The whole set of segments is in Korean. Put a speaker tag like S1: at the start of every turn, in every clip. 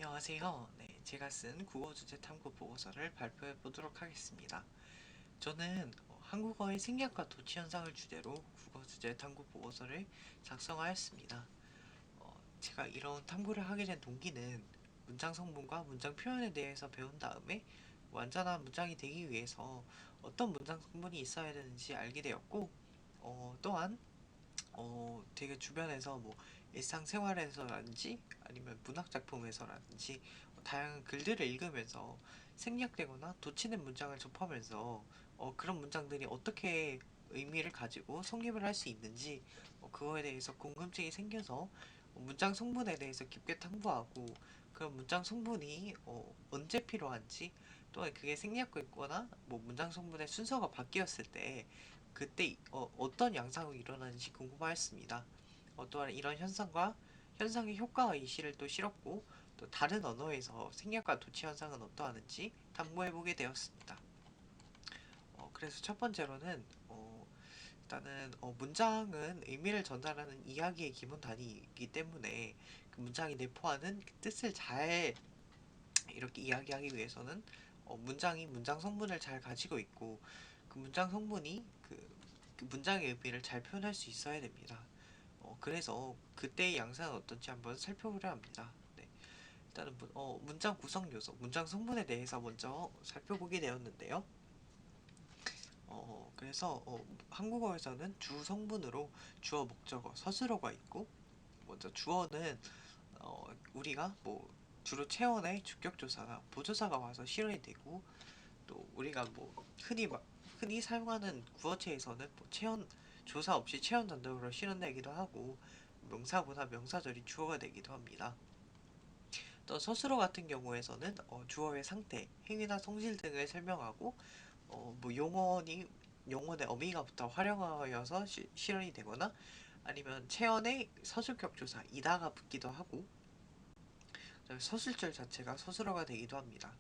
S1: 안녕하세요. 네, 제가 쓴 국어 주제 탐구 보고서를 발표해 보도록 하겠습니다. 저는 한국어의 생략과 도치 현상을 주제로 국어 주제 탐구 보고서를 작성하였습니다. 제가 이런 탐구를 하게 된 동기는 문장 성분과 문장 표현에 대해서 배운 다음에 완전한 문장이 되기 위해서 어떤 문장 성분이 있어야 되는지 알게 되었고, 또한 되게 주변에서 뭐 일상생활에서라든지 아니면 문학작품에서라든지 다양한 글들을 읽으면서 생략되거나 돋치는 문장을 접하면서 그런 문장들이 어떻게 의미를 가지고 성립을 할 수 있는지 그거에 대해서 궁금증이 생겨서 문장 성분에 대해서 깊게 탐구하고 그런 문장 성분이 언제 필요한지, 또는 그게 생략됐거나 뭐 문장 성분의 순서가 바뀌었을 때 그때 어떤 양상이 일어나는지 궁금하였습니다. 또한 이런 현상의 효과와 예시를 또 실었고, 또 다른 언어에서 생략과 도치 현상은 어떠하는지 탐구해보게 되었습니다. 그래서 첫 번째로는 일단은 문장은 의미를 전달하는 이야기의 기본 단위이기 때문에 그 문장이 내포하는 그 뜻을 잘 이렇게 이야기하기 위해서는 문장이 문장 성분을 잘 가지고 있고, 그 문장 성분이 그 문장의 의미를 잘 표현할 수 있어야 됩니다. 그래서 그때의 양상은 어떤지 한번 살펴보려 합니다. 네, 일단은 문장 구성 요소, 문장 성분에 대해서 먼저 살펴보게 되었는데요. 그래서 한국어에서는 주 성분으로 주어, 목적어, 서술어가 있고, 먼저 주어는 우리가 뭐 주로 체언의 주격조사나 보조사가 와서 실현이 되고, 또 우리가 뭐 흔히 사용하는 구어체에서는 뭐 체언 조사 없이 체언 단독으로 실현되기도 하고, 명사구나 명사절이 주어가 되기도 합니다. 또 서술어 같은 경우에서는 주어의 상태, 행위나 성질 등을 설명하고 뭐 용언의 어미가부터 활용하여서 실현이 되거나, 아니면 체언의 서술격 조사 이다가 붙기도 하고, 서술절 자체가 서술어가 되기도 합니다.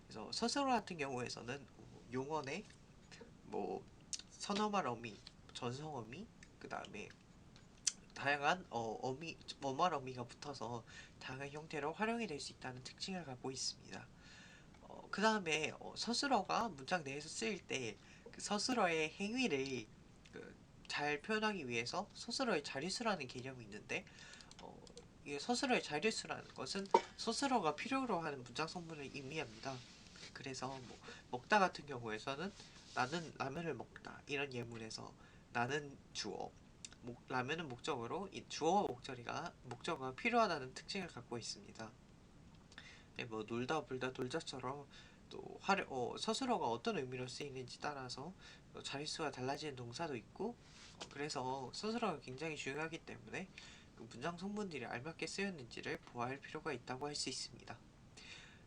S1: 그래서 서술어 같은 경우에서는 용언의 뭐 선어말 어미, 전성 어미, 그 다음에 다양한 어말 어미가 붙어서 다양한 형태로 활용이 될 수 있다는 특징을 갖고 있습니다. 그 다음에 서술어가 문장 내에서 쓰일 때 그 서술어의 행위를 잘 표현하기 위해서 서술어의 자릿수라는 개념이 있는데, 이게 서술어의 자릿수라는 것은 서술어가 필요로 하는 문장 성분을 의미합니다. 그래서 뭐 먹다 같은 경우에서는 나는 라면을 먹다 이런 예문에서 나는 주어, 라면은 목적어로 이 주어와 목적어가 필요하다는 특징을 갖고 있습니다. 네, 뭐 놀다 불다 돌자처럼 또 서술어가 어떤 의미로 쓰이는지 따라서 자릿수가 달라지는 동사도 있고, 그래서 서술어가 굉장히 중요하기 때문에 그 문장 성분들이 알맞게 쓰였는지를 보아할 필요가 있다고 할 수 있습니다.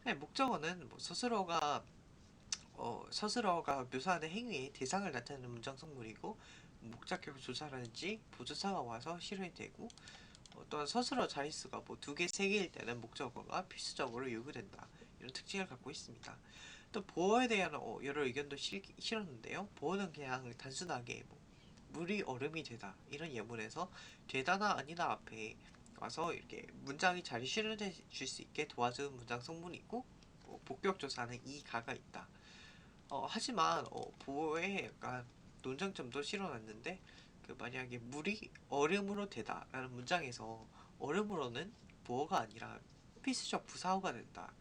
S1: 네, 목적어는 뭐 서술어가 묘사하는 행위의 대상을 나타내는 문장 성분이고, 목적격 조사라든지 보조사가 와서 실현이 되고, 또한 서술어 자릿수가 뭐 2개, 3개일 때는 목적어가 필수적으로 요구된다. 이런 특징을 갖고 있습니다. 또 보어에 대한 여러 의견도 실었는데요. 보어는 그냥 단순하게 뭐 물이 얼음이 되다 이런 예문에서 되다나 아니다 앞에 와서 이렇게 문장이 잘 실현해 줄 수 있게 도와주는 문장 성분이고, 복격 조사는 이 가가 있다. 하지만 보어에 약간 논쟁점도 실어놨는데, 그 만약에 물이 얼음으로 되다라는 문장에서 얼음으로는 보어가 아니라 필수적 부사어가 된다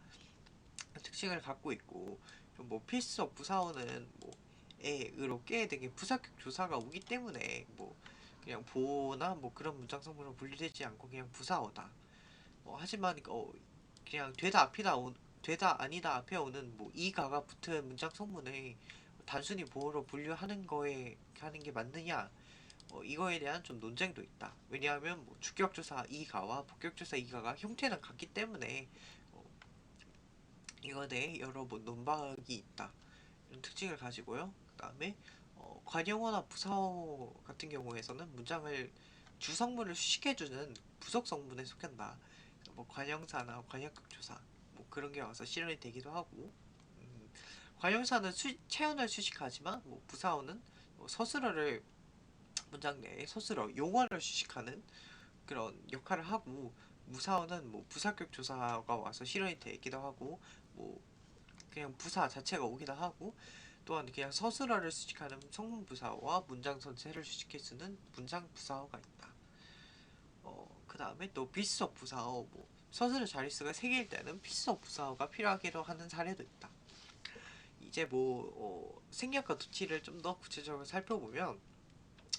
S1: 특징을 갖고 있고, 뭐 필수적 부사어는 뭐 에으로 깨 등의 부사격 조사가 오기 때문에 뭐 그냥 보어나 뭐 그런 문장 성분으로 분리되지 않고 그냥 부사어다. 하지만 그냥 되다 아니다 앞에 오는 뭐 이가가 붙은 문장 성분을 단순히 보어로 분류하는 거에 하는 게 맞느냐, 이거에 대한 좀 논쟁도 있다. 왜냐하면 뭐 주격조사 이가와 복격조사 이가가 형태는 같기 때문에 어, 이거에 대해 여러 뭐 논박이 있다. 이런 특징을 가지고요. 그 다음에 관용어나 부사어 같은 경우에서는 문장을 주성분을 수식해주는 부속 성분에 속한다. 뭐 관형사나 관형격 조사 뭐 그런 게 와서 실현이 되기도 하고, 관형사는 체언을 수식하지만 뭐 부사어는 문장 내에 서술어 용어를 수식하는 그런 역할을 하고, 무사어는 뭐 부사격 조사가 와서 실현이 되기도 하고 뭐 그냥 부사 자체가 오기도 하고 또한 그냥 서술어를 수식하는 성문 부사어와 문장 전체를 수식해 쓰는 문장 부사어가 있다. 그 다음에 또 필수적 부사어, 뭐 서술어 자릿수가 3개일 때는 필수적 부사어가 필요하기도 하는 사례도 있다. 이제 뭐 생략과 도치를 좀 더 구체적으로 살펴보면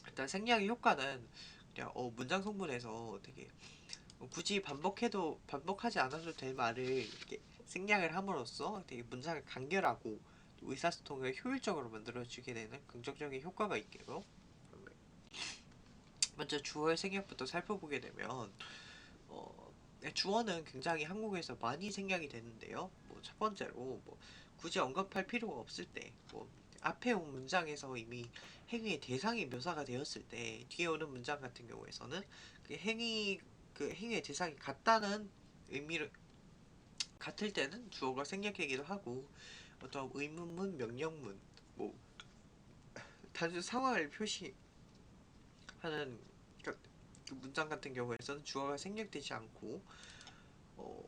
S1: 일단 생략의 효과는 그냥 문장 성분에서 되게 굳이 반복하지 않아도 될 말을 이렇게 생략을 함으로써 되게 문장을 간결하고 의사소통을 효율적으로 만들어주게 되는 긍정적인 효과가 있고요. 먼저 주어의 생략부터 살펴보게 되면 주어는 굉장히 한국에서 많이 생략이 되는데요. 뭐 첫 번째로 뭐 굳이 언급할 필요가 없을 때, 뭐 앞에 온 문장에서 이미 행위의 대상이 묘사가 되었을 때 뒤에 오는 문장 같은 경우에서는 그 행위의 대상이 같다는 의미를 같을 때는 주어가 생략되기도 하고 어떤 의문문, 명령문, 뭐 단순 상황을 표시하는 그 문장 같은 경우에서는 주어가 생략되지 않고 어,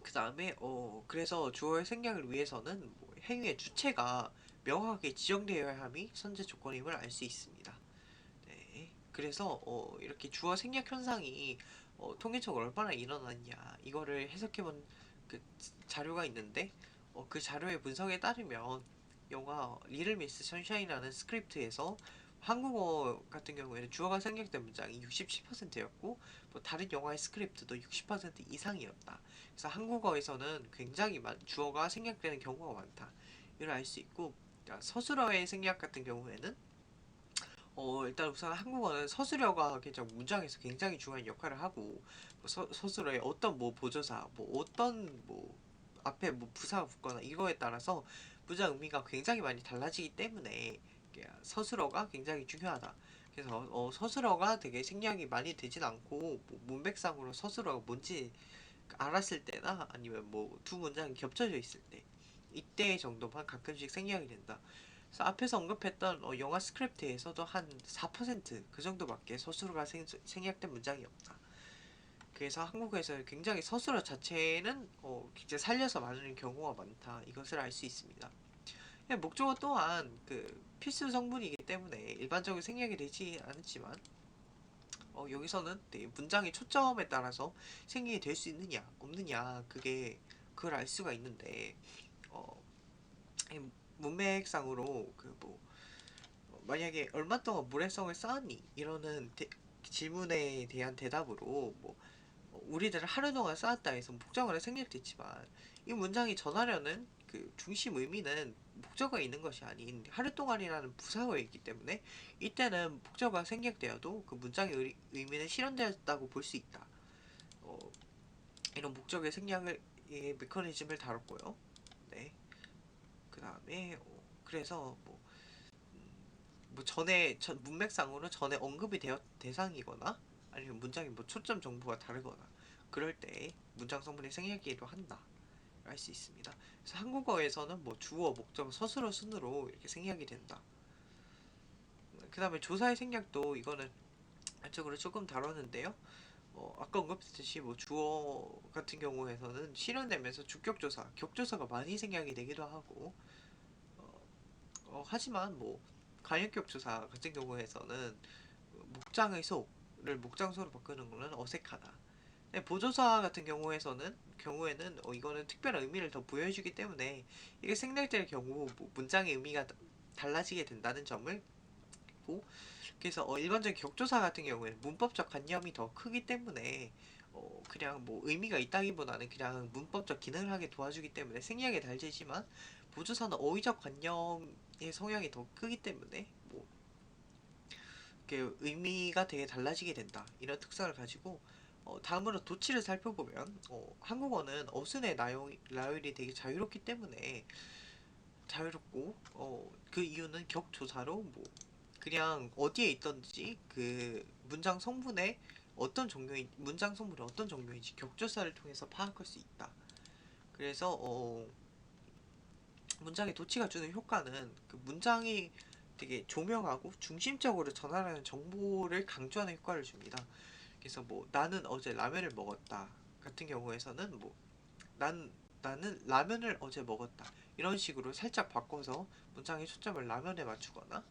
S1: 그 다음에 그래서 주어의 생략을 위해서는 뭐 행위의 주체가 명확하게 지정되어야 함이 선제 조건임을 알 수 있습니다. 네, 그래서 이렇게 주어 생략 현상이 통계적으로 얼마나 일어났냐 이거를 해석해본 그 자료가 있는데 그 자료의 분석에 따르면 영화 리틀 미스 선샤인이라는 스크립트에서 한국어 같은 경우에는 주어가 생략된 문장이 67%였고 뭐 다른 영화의 스크립트도 60% 이상이었다. 그래서 한국어에서는 굉장히 주어가 생략되는 경우가 많다. 이걸 알 수 있고 서술어의 생략 같은 경우에는 일단 우선 한국어는 서술어가 굉장히 문장에서 굉장히 중요한 역할을 하고 뭐 서술어에 어떤 뭐 보조사 뭐 어떤 뭐 앞에 뭐 부사가 붙거나 이거에 따라서 문장 의미가 굉장히 많이 달라지기 때문에 서술어가 굉장히 중요하다. 그래서 서술어가 되게 생략이 많이 되진 않고 뭐 문맥상으로 서술어가 뭔지 알았을 때나 아니면 뭐 두 문장이 겹쳐져 있을 때 이때 정도만 가끔씩 생략이 된다. 그래서 앞에서 언급했던 영화 스크립트에서도 한 4%그 정도밖에 서술어가 생략된 문장이 없다. 그래서 한국에서 굉장히 서술어 자체는 굉장히 살려서 말하는 경우가 많다. 이것을 알 수 있습니다. 목적어 또한 그 필수 성분이기 때문에 일반적으로 생략이 되지 않지만 여기서는 문장의 초점에 따라서 생략이 될 수 있느냐 없느냐 그걸 알 수가 있는데 어, 문맥상으로 만약에 얼마 동안 물회성을 쌓았니? 이러는 질문에 대한 대답으로 뭐 우리들은 하루 동안 쌓았다 해서 목적어는 생략됐지만 이 문장이 전하려는 그 중심 의미는 목적어에 있는 것이 아닌 하루 동안이라는 부사어에 있기 때문에 이때는 목적어가 생략되어도 그 문장의 의미는 실현되었다고 볼 수 있다. 어, 이런 목적의 생략의 메커니즘을 다뤘고요. 네. 그 다음에 그래서 뭐 문맥상으로 전에 언급이 되었 대상이거나 아니면 문장이 뭐 초점 정보가 다르거나 그럴 때 문장 성분이 생략기도 한다 알 수 있습니다. 그래서 한국어에서는 뭐 주어, 목적, 서술어 순으로 이렇게 생략이 된다. 그 다음에 조사의 생략도 이거는 안쪽으로 조금 다뤘는데요. 아까 언급했듯이 뭐 주어 같은 경우에서는 실현되면서 주격조사, 격조사가 많이 생략이 되기도 하고 하지만 뭐 간역격 조사 같은 경우에서는 목장의 소를 목장소로 바꾸는 거는 어색하다. 근데 보조사 같은 경우에는 이거는 특별한 의미를 더 부여해주기 때문에 이게 생략될 경우 뭐 문장의 의미가 달라지게 된다는 점을 보 그래서 일반적인 격조사 같은 경우에는 문법적 관념이 더 크기 때문에 그냥 뭐 의미가 있다기보다는 그냥 문법적 기능을 하게 도와주기 때문에 생략에 달지지만 보조사는 어휘적 관념의 성향이 더 크기 때문에 뭐 의미가 되게 달라지게 된다. 이런 특성을 가지고 다음으로 도치를 살펴보면 한국어는 어순의 나열이 되게 자유롭기 때문에 자유롭고 그 이유는 격조사로 뭐 그냥 어디에 있던지 그 문장 성분이 어떤 종류인지 격조사를 통해서 파악할 수 있다. 그래서 문장의 도치가 주는 효과는 그 문장이 되게 조명하고 중심적으로 전하라는 정보를 강조하는 효과를 줍니다. 그래서 뭐 나는 어제 라면을 먹었다 같은 경우에서는 뭐 나는 라면을 어제 먹었다 이런 식으로 살짝 바꿔서 문장의 초점을 라면에 맞추거나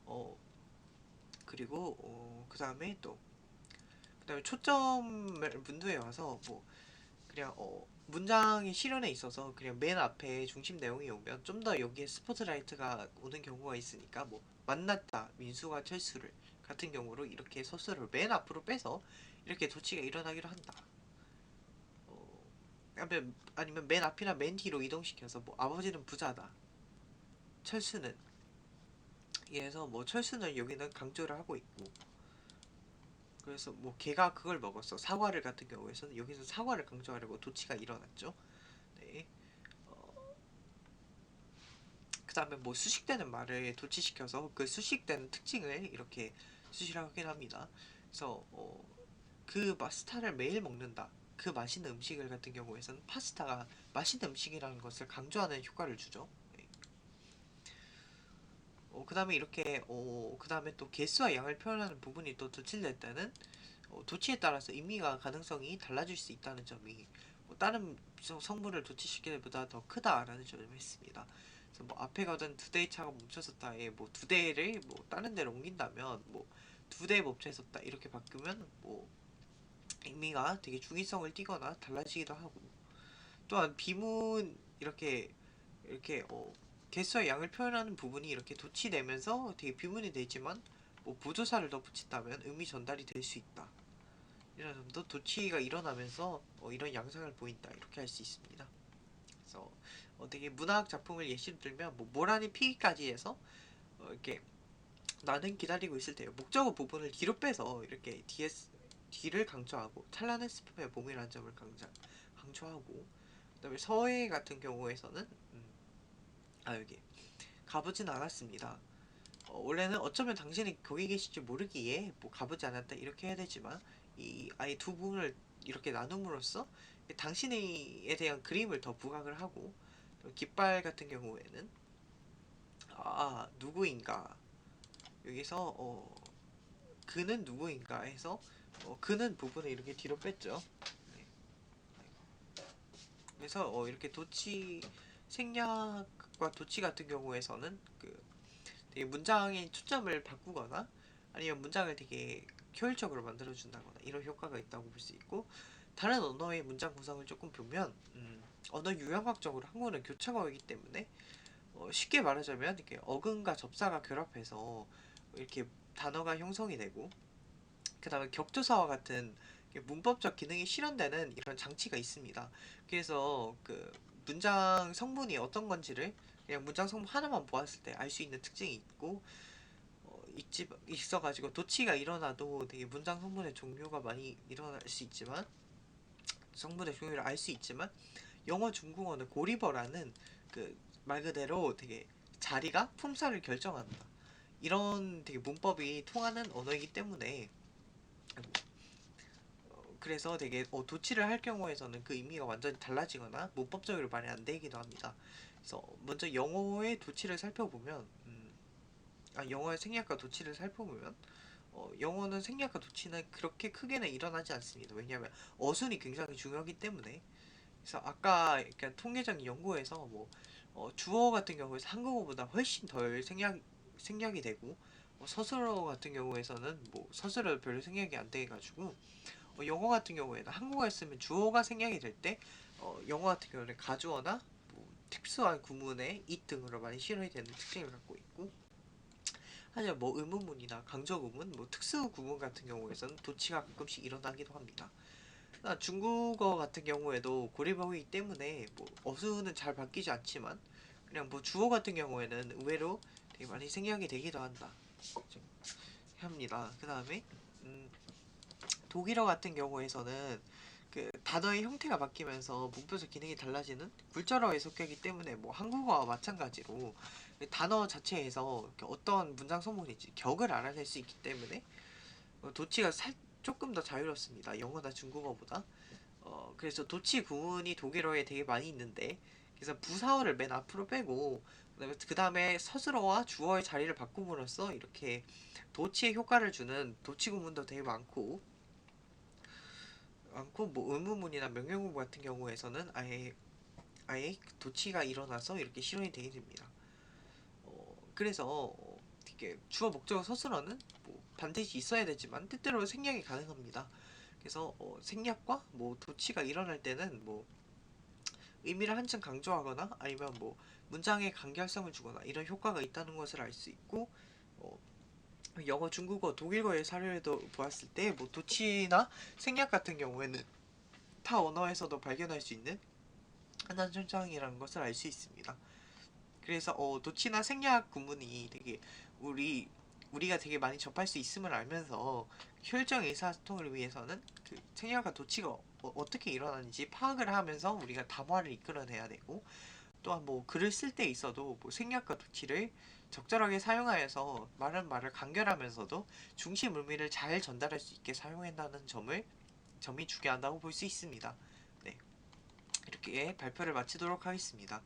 S1: 어 그리고 그다음에 초점을 문두에 와서 뭐 그냥 문장의 실현에 있어서 그냥 맨 앞에 중심 내용이 오면 좀 더 여기에 스포트라이트가 오는 경우가 있으니까 뭐 만났다 민수가 철수를 같은 경우로 이렇게 소스를 맨 앞으로 빼서 이렇게 도치가 일어나기로 한다. 아니면 맨 앞이나 맨 뒤로 이동시켜서 뭐 아버지는 부자다. 철수는 이래서 뭐 철수는 여기는 강조를 하고 있고 그래서 뭐 걔가 그걸 먹었어 사과를 같은 경우에서는 여기서 사과를 강조하려고 도치가 일어났죠. 네. 그 다음에 뭐 수식되는 말을 도치시켜서 그 수식되는 특징을 이렇게 수시로 확인합니다. 그래서 그 파스타를 매일 먹는다. 그 맛있는 음식을 같은 경우에서는 파스타가 맛있는 음식이라는 것을 강조하는 효과를 주죠. 네. 그 다음에 그 다음에 또 개수와 양을 표현하는 부분이 또 도출될 때는 도치에 따라서 의미가 가능성이 달라질 수 있다는 점이 다른 성분을 도치시키기보다 더 크다라는 점을 했습니다. 그래서 뭐 앞에 가던 두 대의 차가 멈춰섰다에 뭐 두 대를 뭐 다른 데로 옮긴다면 뭐 두 대에 멈춰섰다 이렇게 바꾸면 뭐 의미가 되게 중의성을 띠거나 달라지기도 하고 또한 비문 이렇게 개수와 양을 표현하는 부분이 이렇게 도치되면서 되게 비문이 되지만 뭐 부조사를 더 붙인다면 의미 전달이 될 수 있다. 이런 점도 도치가 일어나면서 이런 양상을 보인다 이렇게 할 수 있습니다. 그래서 되게 문학 작품을 예시로 들면 뭐 모란이 피기까지 해서 이렇게 나는 기다리고 있을 때 목적어 부분을 뒤로 빼서 이렇게 뒤를 강조하고 찬란한 스품의 봄이라는 점을 강조하고 그다음에 서해 같은 경우에서는 여기 가보진 않았습니다. 원래는 어쩌면 당신이 거기 계실지 모르기에 뭐 가보지 않았다 이렇게 해야 되지만 이 아예 두 부분을 이렇게 나눔으로써 당신에 대한 그림을 더 부각을 하고 깃발 같은 경우에는 누구인가 여기서 그는 누구인가 해서 그는 부분을 이렇게 뒤로 뺐죠. 네. 그래서 이렇게 도치 생략과 도치 같은 경우에서는 되게 문장의 초점을 바꾸거나 아니면 문장을 되게 효율적으로 만들어준다거나 이런 효과가 있다고 볼 수 있고 다른 언어의 문장 구성을 조금 보면 언어 유형학적으로 한국어는 교차어이기 때문에 쉽게 말하자면 이렇게 어근과 접사가 결합해서 이렇게 단어가 형성이 되고 그 다음에 격조사와 같은 문법적 기능이 실현되는 이런 장치가 있습니다. 그래서 그 문장 성분이 어떤 건지를 그냥 문장 성분 하나만 보았을 때 알 수 있는 특징이 있고 있어가지고 도치가 일어나도 되게 문장 성분의 종류가 많이 일어날 수 있지만 성분의 종류를 알 수 있지만 영어 중국어는 고리버라는 그 말 그대로 되게 자리가 품사를 결정한다. 이런 되게 문법이 통하는 언어이기 때문에 그래서 되게 도치를 할 경우에서는 그 의미가 완전히 달라지거나 문법적으로 말이 안 되기도 합니다. 그래서 먼저 영어의 도치를 살펴보면 영어의 생략과 도치를 살펴보면 영어는 생략과 도치는 그렇게 크게는 일어나지 않습니다. 왜냐하면 어순이 굉장히 중요하기 때문에 그래서 아까 그러니까 통계적인 연구에서 뭐 주어 같은 경우에서 한국어보다 훨씬 덜 생략이 되고 서술어 같은 경우에서는 뭐 서술어 별로 생략이 안 돼가지고 영어 같은 경우에는 한국어에 쓰면 주어가 생략이 될 때 영어 같은 경우는 가주어나 뭐 특수한 구문의 it 등으로 많이 실현이 되는 특징을 갖고 있고 하지만 뭐 의문문이나 강조구문, 뭐 특수 구문 같은 경우에서는 도치가 가끔씩 일어나기도 합니다. 중국어 같은 경우에도 고리버이기 때문에 뭐 어수는 잘 바뀌지 않지만 그냥 뭐 주어 같은 경우에는 의외로 되게 많이 생략이 되기도 합니다. 그 다음에 독일어 같은 경우에서는 그 단어의 형태가 바뀌면서 문법적 기능이 달라지는 굴절어에 속하기 때문에 뭐 한국어와 마찬가지로 단어 자체에서 어떤 문장 소문인지 격을 알아낼 수 있기 때문에 도치가 조금 더 자유롭습니다. 영어나 중국어보다. 그래서 도치 구문이 독일어에 되게 많이 있는데 그래서 부사어를 맨 앞으로 빼고 그 다음에 서술어와 주어의 자리를 바꿈으로써 이렇게 도치에 효과를 주는 도치 구문도 되게 많고 뭐 의문문이나 명령문 같은 경우에서는 아예 도치가 일어나서 이렇게 실현이 되게 됩니다. 그래서 이게 주어 목적어 서술어는 뭐 반드시 있어야 되지만 때때로 생략이 가능합니다. 그래서 생략과 뭐 도치가 일어날 때는 뭐 의미를 한층 강조하거나 아니면 뭐 문장에 간결성을 주거나 이런 효과가 있다는 것을 알 수 있고, 어, 영어, 중국어, 독일어의 사례도 보았을 때 뭐 도치나 생략 같은 경우에는 타 언어에서도 발견할 수 있는 흔한 현상이라는 것을 알 수 있습니다. 그래서 도치나 생략 구문이 되게 우리가 되게 많이 접할 수 있음을 알면서 효율적 의사소통을 위해서는 그 생략과 도치가 어떻게 일어나는지 파악을 하면서 우리가 담화를 이끌어내야 되고, 또한 뭐 글을 쓸 때 있어도 뭐 생략과 도치를 적절하게 사용하여서 말을 간결하면서도 중심 의미를 잘 전달할 수 있게 사용한다는 점이 중요하다고 볼 수 있습니다. 네, 이렇게 발표를 마치도록 하겠습니다.